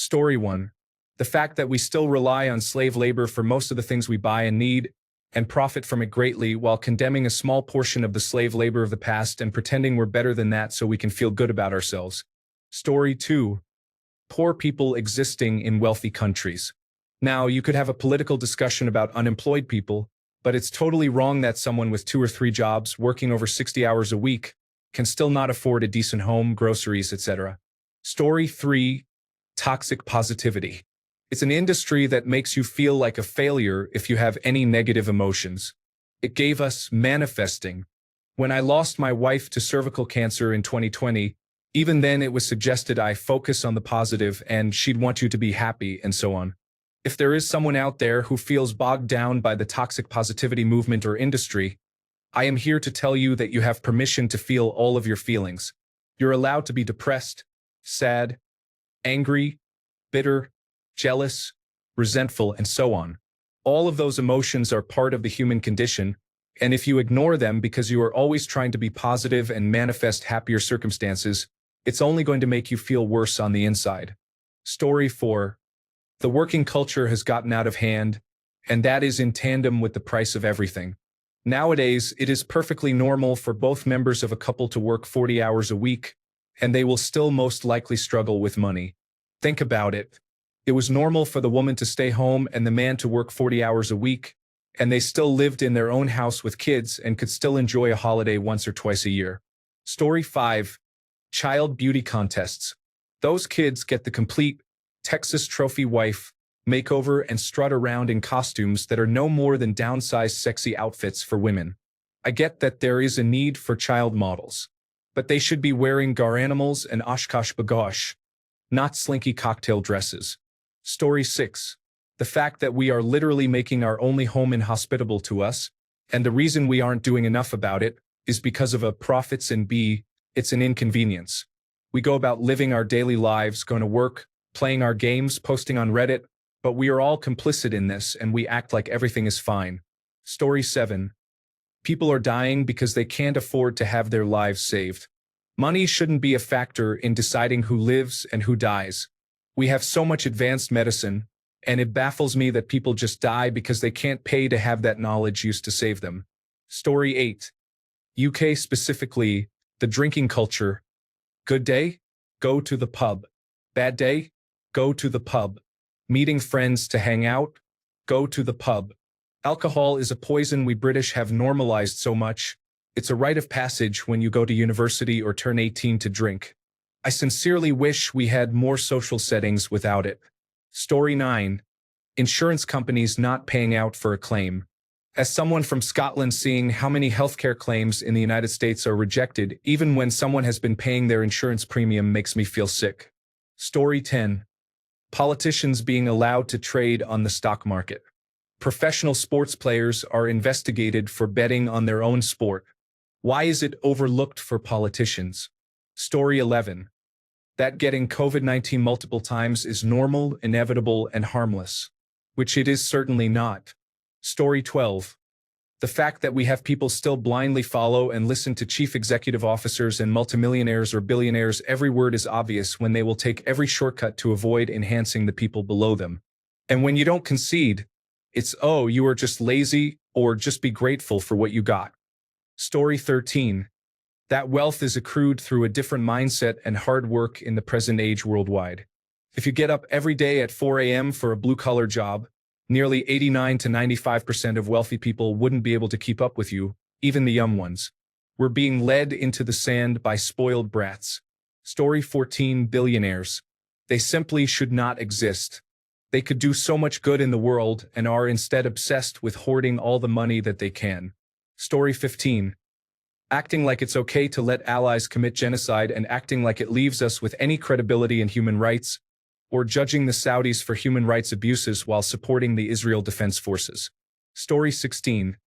Story 1. The fact that we still rely on slave labor for most of the things we buy and need, and profit from it greatly while condemning a small portion of the slave labor of the past and pretending we're better than that so we can feel good about ourselves. Story 2. Poor people existing in wealthy countries. Now, you could have a political discussion about unemployed people, but it's totally wrong that someone with 2 or 3 jobs working over 60 hours a week can still not afford a decent home, groceries, etc. Story 3. Toxic positivity. It's an industry that makes you feel like a failure if you have any negative emotions. It gave us manifesting. When I lost my wife to cervical cancer in 2020, even then it was suggested I focus on the positive and she'd want you to be happy and so on. If there is someone out there who feels bogged down by the toxic positivity movement or industry, I am here to tell you that you have permission to feel all of your feelings. You're allowed to be depressed, sad, angry, bitter, jealous, resentful, and so on. All of those emotions are part of the human condition, and if you ignore them because you are always trying to be positive and manifest happier circumstances, it's only going to make you feel worse on the inside. Story 4. The working culture has gotten out of hand, and that is in tandem with the price of everything. Nowadays, it is perfectly normal for both members of a couple to work 40 hours a week, and they will still most likely struggle with money. Think about it. It was normal for the woman to stay home and the man to work 40 hours a week, and they still lived in their own house with kids and could still enjoy a holiday once or twice a year. Story 5. Child beauty contests. Those kids get the complete Texas trophy wife makeover and strut around in costumes that are no more than downsized sexy outfits for women. I get that there is a need for child models, but they should be wearing Garanimals and Oshkosh Bagosh, not slinky cocktail dresses. Story 6. The fact that we are literally making our only home inhospitable to us, and the reason we aren't doing enough about it is because of A, profits, and B, it's an inconvenience. We go about living our daily lives, going to work, playing our games, posting on Reddit, but we are all complicit in this and we act like everything is fine. Story 7. People are dying because they can't afford to have their lives saved. Money shouldn't be a factor in deciding who lives and who dies. We have so much advanced medicine, and it baffles me that people just die because they can't pay to have that knowledge used to save them. Story 8. UK specifically, the drinking culture. Good day? Go to the pub. Bad day? Go to the pub. Meeting friends to hang out? Go to the pub. Alcohol is a poison we British have normalized so much. It's a rite of passage when you go to university or turn 18 to drink. I sincerely wish we had more social settings without it. Story 9. Insurance companies not paying out for a claim. As someone from Scotland, seeing how many healthcare claims in the United States are rejected even when someone has been paying their insurance premium makes me feel sick. Story 10. Politicians being allowed to trade on the stock market. Professional sports players are investigated for betting on their own sport. Why is it overlooked for politicians? Story 11. That getting COVID-19 multiple times is normal, inevitable, and harmless, which it is certainly not. Story 12. The fact that we have people still blindly follow and listen to chief executive officers and multimillionaires or billionaires, every word is obvious when they will take every shortcut to avoid enhancing the people below them. And when you don't concede, it's, oh, you are just lazy, or just be grateful for what you got. Story 13. That wealth is accrued through a different mindset and hard work in the present age worldwide. If you get up every day at 4 a.m. for a blue-collar job, nearly 89 to 95% of wealthy people wouldn't be able to keep up with you, even the young ones. We're being led into the sand by spoiled brats. Story 14. Billionaires. They simply should not exist. They could do so much good in the world and are instead obsessed with hoarding all the money that they can. Story 15. Acting like it's okay to let allies commit genocide and acting like it leaves us with any credibility in human rights, or judging the Saudis for human rights abuses while supporting the Israel Defense Forces. Story 16.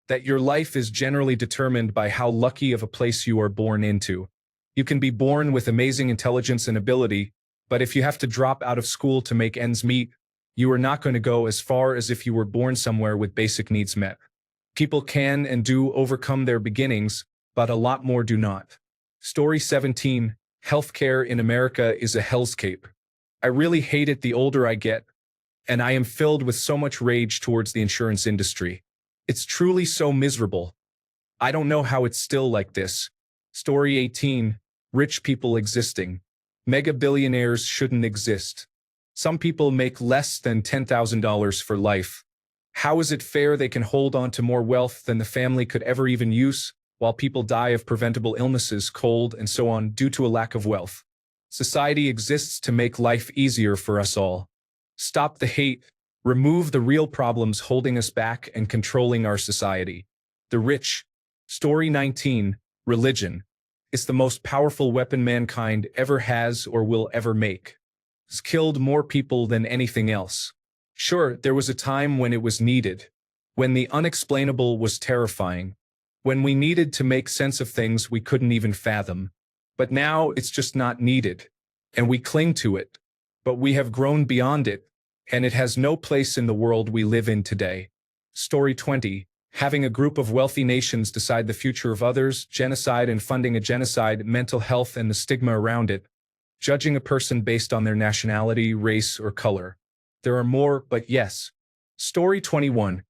That your life is generally determined by how lucky of a place you are born into. You can be born with amazing intelligence and ability, but if you have to drop out of school to make ends meet, you are not going to go as far as if you were born somewhere with basic needs met. People can and do overcome their beginnings, but a lot more do not. Story 17. Healthcare in America is a hellscape. I really hate it the older I get, and I am filled with so much rage towards the insurance industry. It's truly so miserable. I don't know how it's still like this. Story 18. Rich people existing. Mega billionaires shouldn't exist. Some people make less than $10,000 for life. How is it fair they can hold on to more wealth than the family could ever even use, while people die of preventable illnesses, cold, and so on due to a lack of wealth? Society exists to make life easier for us all. Stop the hate. Remove the real problems holding us back and controlling our society. The rich. Story 19. Religion. It's the most powerful weapon mankind ever has or will ever make. It's killed more people than anything else. Sure, there was a time when it was needed, when the unexplainable was terrifying, when we needed to make sense of things we couldn't even fathom. But now it's just not needed, and we cling to it. But we have grown beyond it, and it has no place in the world we live in today. Story 20. Having a group of wealthy nations decide the future of others, genocide and funding a genocide, mental health and the stigma around it, judging a person based on their nationality, race, or color. There are more, but yes. Story 21.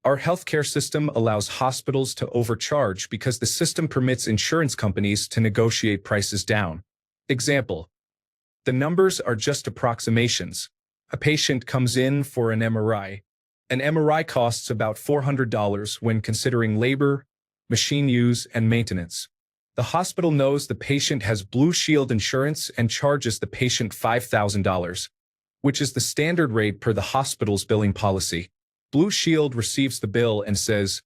Our healthcare system allows hospitals to overcharge because the system permits insurance companies to negotiate prices down. Example. The numbers are just approximations. A patient comes in for an MRI. An MRI costs about $400 when considering labor, machine use, and maintenance. The hospital knows the patient has Blue Shield insurance and charges the patient $5,000, which is the standard rate per the hospital's billing policy. Blue Shield receives the bill and says,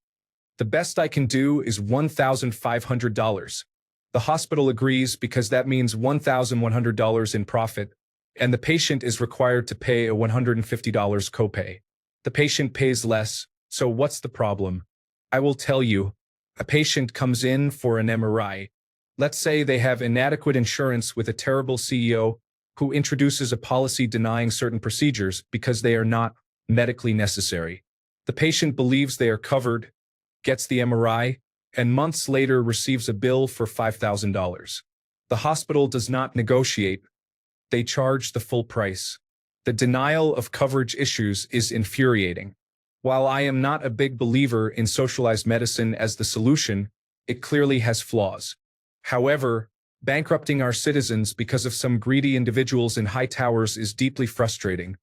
"The best I can do is $1,500. The hospital agrees because that means $1,100 in profit, and the patient is required to pay a $150 copay. The patient pays less, so what's the problem? I will tell you. A patient comes in for an MRI. Let's say they have inadequate insurance with a terrible CEO who introduces a policy denying certain procedures because they are not medically necessary. The patient believes they are covered, gets the MRI, and months later receives a bill for $5,000. The hospital does not negotiate. They charge the full price. The denial of coverage issues is infuriating. While I am not a big believer in socialized medicine as the solution, it clearly has flaws. However, bankrupting our citizens because of some greedy individuals in high towers is deeply frustrating,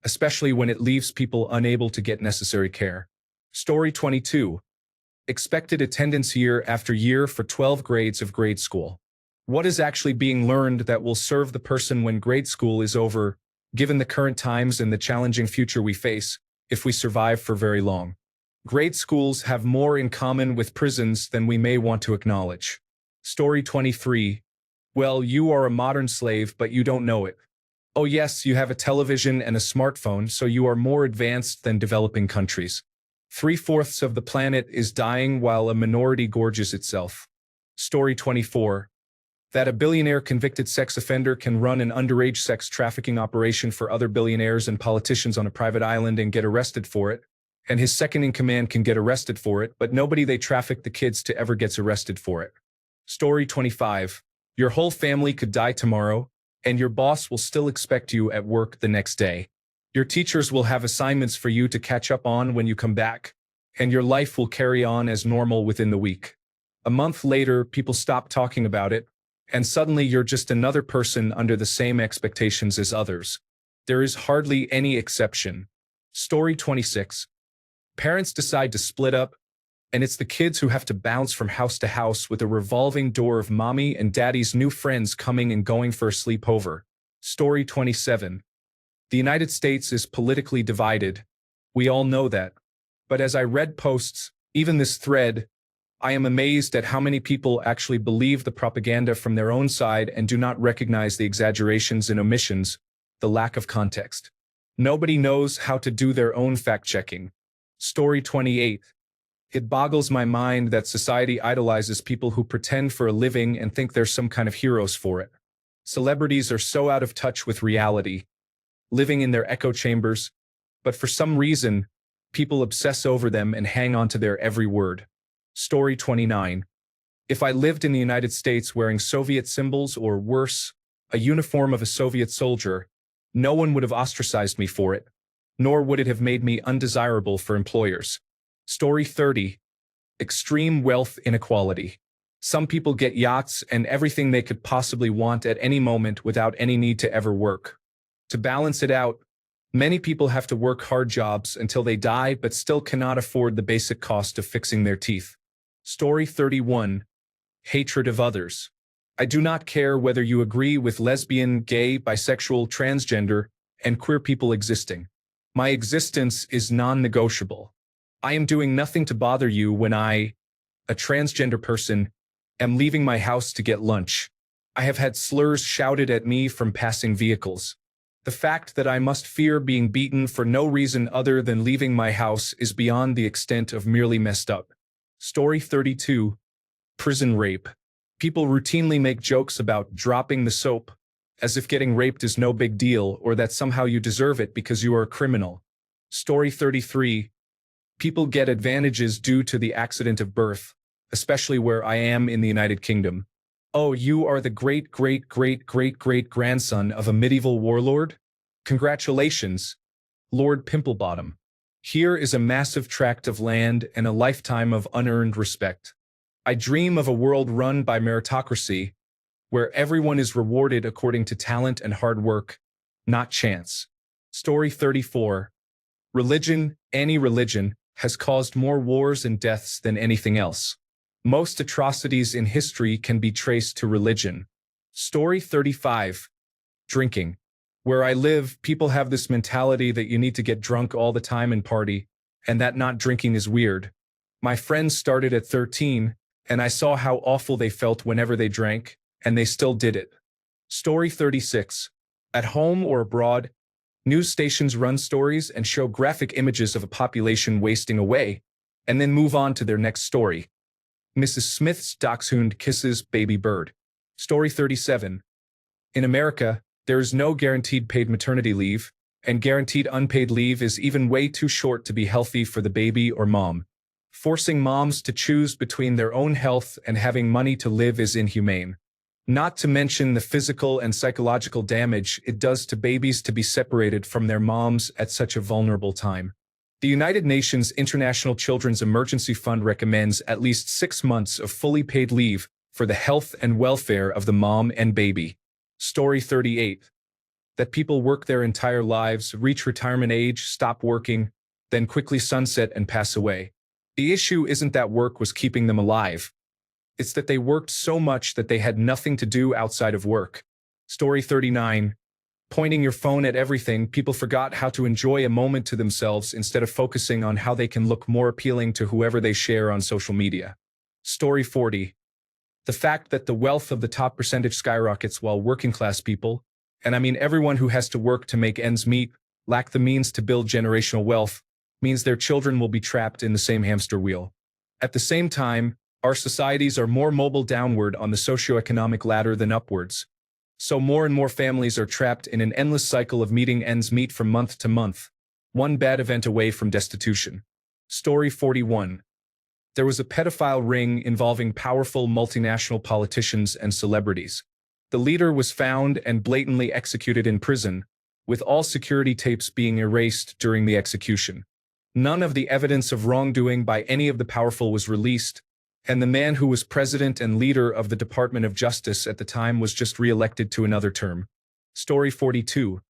especially when it leaves people unable to get necessary care. Story 22. Expected attendance year after year for 12 grades of grade school. What is actually being learned that will serve the person when grade school is over, given the current times and the challenging future we face, if we survive for very long? Grade schools have more in common with prisons than we may want to acknowledge. Story 23. Well, you are a modern slave, but you don't know it. Oh yes, you have a television and a smartphone, so you are more advanced than developing countries. 3/4 of the planet is dying while a minority gorges itself. Story 24. That a billionaire convicted sex offender can run an underage sex trafficking operation for other billionaires and politicians on a private island and get arrested for it, and his second-in-command can get arrested for it, but nobody they traffic the kids to ever gets arrested for it. Story 25. Your whole family could die tomorrow, and your boss will still expect you at work the next day. Your teachers will have assignments for you to catch up on when you come back, and your life will carry on as normal within the week. A month later, people stop talking about it, and suddenly you're just another person under the same expectations as others. There is hardly any exception. Story 26. Parents decide to split up, and it's the kids who have to bounce from house to house with a revolving door of mommy and daddy's new friends coming and going for a sleepover. Story 27. The United States is politically divided. We all know that. But as I read posts, even this thread, I am amazed at how many people actually believe the propaganda from their own side and do not recognize the exaggerations and omissions, the lack of context. Nobody knows how to do their own fact-checking. Story 28. It boggles my mind that society idolizes people who pretend for a living and think they're some kind of heroes for it. Celebrities are so out of touch with reality, living in their echo chambers, but for some reason, people obsess over them and hang on to their every word. Story 29. If I lived in the United States wearing Soviet symbols or worse, a uniform of a Soviet soldier, No one would have ostracized me for it, nor would it have made me undesirable for employers. Story 30. Extreme wealth inequality. Some people get yachts and everything they could possibly want at any moment without any need to ever work. To balance it out, many people have to work hard jobs until they die but still cannot afford the basic cost of fixing their teeth. Story 31. Hatred of others. I do not care whether you agree with lesbian, gay, bisexual, transgender, and queer people existing. My existence is non-negotiable. I am doing nothing to bother you when I, a transgender person, am leaving my house to get lunch. I have had slurs shouted at me from passing vehicles. The fact that I must fear being beaten for no reason other than leaving my house is beyond the extent of merely messed up. Story 32. Prison rape. People routinely make jokes about dropping the soap, as if getting raped is no big deal or that somehow you deserve it because you are a criminal. Story 33. People get advantages due to the accident of birth, especially where I am in the United Kingdom. Oh, you are the great-great-great-great-great-grandson of a medieval warlord? Congratulations, Lord Pimplebottom. Here is a massive tract of land and a lifetime of unearned respect. I dream of a world run by meritocracy, where everyone is rewarded according to talent and hard work, not chance. Story 34. Religion, any religion, has caused more wars and deaths than anything else. Most atrocities in history can be traced to religion. Story 35. Drinking. Where I live, people have this mentality that you need to get drunk all the time and party, and that not drinking is weird. My friends started at 13, and I saw how awful they felt whenever they drank, and they still did it. Story 36. At home or abroad, news stations run stories and show graphic images of a population wasting away, and then move on to their next story. Mrs. Smith's dachshund kisses baby bird. Story 37. In America, there is no guaranteed paid maternity leave, and guaranteed unpaid leave is even way too short to be healthy for the baby or mom. Forcing moms to choose between their own health and having money to live is inhumane. Not to mention the physical and psychological damage it does to babies to be separated from their moms at such a vulnerable time. The United Nations International Children's Emergency Fund recommends at least 6 months of fully paid leave for the health and welfare of the mom and baby. Story 38. That people work their entire lives, reach retirement age, stop working, then quickly sunset and pass away. The issue isn't that work was keeping them alive. It's that they worked so much that they had nothing to do outside of work. Story 39. Pointing your phone at everything, people forgot how to enjoy a moment to themselves instead of focusing on how they can look more appealing to whoever they share on social media. Story 40. The fact that the wealth of the top percentage skyrockets while working class people, and I mean everyone who has to work to make ends meet, lack the means to build generational wealth, means their children will be trapped in the same hamster wheel. At the same time, our societies are more mobile downward on the socioeconomic ladder than upwards. So more and more families are trapped in an endless cycle of meeting ends meet from month to month, one bad event away from destitution. Story 41. There was a pedophile ring involving powerful multinational politicians and celebrities. The leader was found and blatantly executed in prison, with all security tapes being erased during the execution. None of the evidence of wrongdoing by any of the powerful was released, and the man who was president and leader of the Department of Justice at the time was just re-elected to another term. Story 42.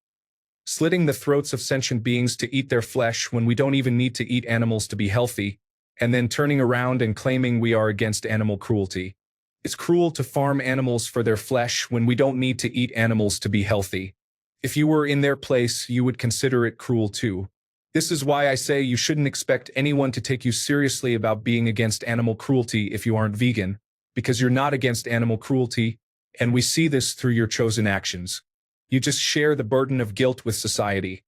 Slitting the throats of sentient beings to eat their flesh when we don't even need to eat animals to be healthy, and then turning around and claiming we are against animal cruelty. It's cruel to farm animals for their flesh when we don't need to eat animals to be healthy. If you were in their place, you would consider it cruel too. This is why I say you shouldn't expect anyone to take you seriously about being against animal cruelty if you aren't vegan, because you're not against animal cruelty, and we see this through your chosen actions. You just share the burden of guilt with society.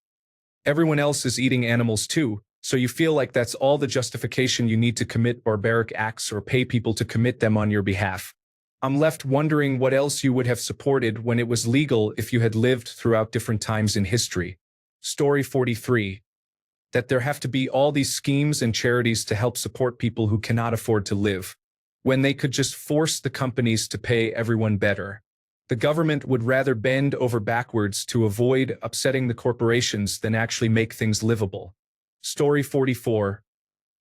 Everyone else is eating animals too, so you feel like that's all the justification you need to commit barbaric acts or pay people to commit them on your behalf. I'm left wondering what else you would have supported when it was legal if you had lived throughout different times in history. Story 43. That there have to be all these schemes and charities to help support people who cannot afford to live, when they could just force the companies to pay everyone better. The government would rather bend over backwards to avoid upsetting the corporations than actually make things livable. Story 44.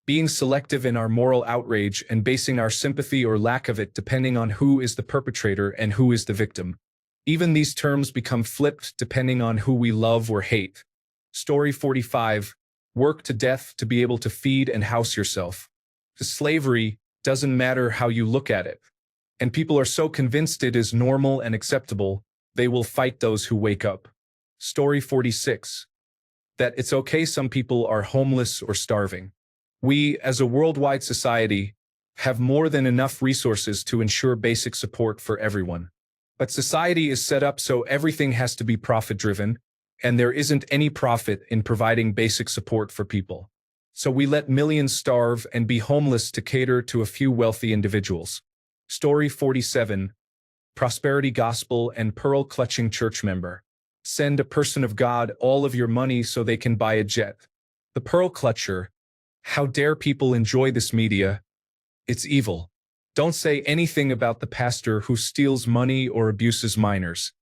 Being selective in our moral outrage and basing our sympathy or lack of it depending on who is the perpetrator and who is the victim. Even these terms become flipped depending on who we love or hate. Story 45. Work to death to be able to feed and house yourself. Slavery doesn't matter how you look at it. And people are so convinced it is normal and acceptable, they will fight those who wake up. Story 46. That it's okay some people are homeless or starving. We, as a worldwide society, have more than enough resources to ensure basic support for everyone. But society is set up so everything has to be profit-driven, and there isn't any profit in providing basic support for people. So we let millions starve and be homeless to cater to a few wealthy individuals. Story 47. Prosperity Gospel and Pearl-Clutching Church Member. Send a person of God all of your money so they can buy a jet. The Pearl Clutcher. How dare people enjoy this media? It's evil. Don't say anything about the pastor who steals money or abuses minors.